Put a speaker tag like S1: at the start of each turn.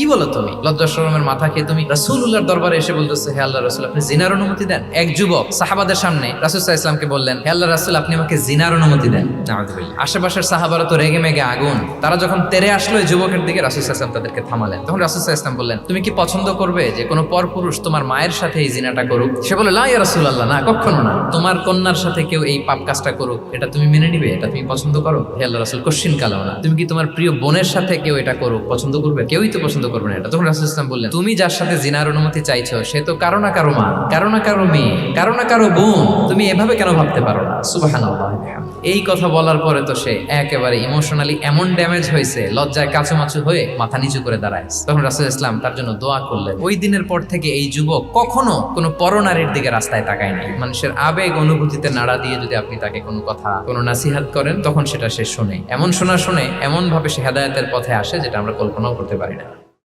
S1: কি বলো তুমি? লজ্জা শরমের মাথা খেয়ে তুমি রাসূলুল্লাহর দরবারে এসে বলতেছো, হে আল্লাহ রাসূল, আপনি জিনার অনুমতি দেন? এক যুবক সাহাবাদের সামনে রাসূল সাল্লাল্লাহু আলাইহি ওয়াসাল্লামকে বললেন, হে আল্লাহ রাসূল, আপনি আমাকে জিনার অনুমতি দেন। নাউযুবিল্লাহ। আশেপাশের সাহাবারা তো রেগে মেগে আগুন। তারা যখন তেরে আসলো এই যুবকের দিকে, রাসূল সাল্লাল্লাহু আলাইহি ওয়াসাল্লাম তাদেরকে থামালেন। তখন রাসূল সাল্লাল্লাহু আলাইহি ওয়াসাল্লাম বললেন, তুমি কি পছন্দ করবে যে কোনো পরপুরুষ তোমার মায়ের সাথে এই জিনাটা করুক? সে বলে, লা ইয়া রাসূলুল্লাহ, না, কখনো না। তোমার কন্যার সাথে কেউ এই পাপ কাজটা করুক, এটা তুমি মেনে নিবে? এটা তুমি পছন্দ করো? হে আল্লাহ রাসূল, কোশ্চিন কালাও না। তুমি কি তোমার প্রিয় বোনের সাথে কেউ এটা করুক পছন্দ করবে? কেউই তো পছন্দ করবে না এটা। তখন রাসূল সাল্লাল্লাহু আলাইহি ওয়াসাল্লাম বললেন, তুমি যার সাথে জিনার অনুমতি চাইছো সে তো কারো না কারো মা, কারো না কারো মেয়ে, কারো না কারো বোন। তুমি এভাবে কেন ভাবতে পারো না? সুবহানাল্লাহ। এই কথা বলার পরে তো সে একেবারে ইমোশনালি এমন ড্যামেজ হয়েছে, লজ্জায় কাচুমাচু হয়ে মাথা নিচু করে দাঁড়ায়। তখন রাসূল ইসলাম তার জন্য দোয়া করলেন। ওই দিনের পর থেকে এই যুবক কখনো কোনো পরনারীর দিকে রাস্তায় তাকায় নাই। মানুষের আবেগ অনুভূতিতে নাড়া দিয়ে যদি আপনি তাকে কোনো কথা, কোনো নাসিহাত করেন, তখন সেটা সে শোনে। এমন শোনে, এমন ভাবে সে হেদায়েতের পথে আসে যেটা আমরা কল্পনাও করতে পারি না।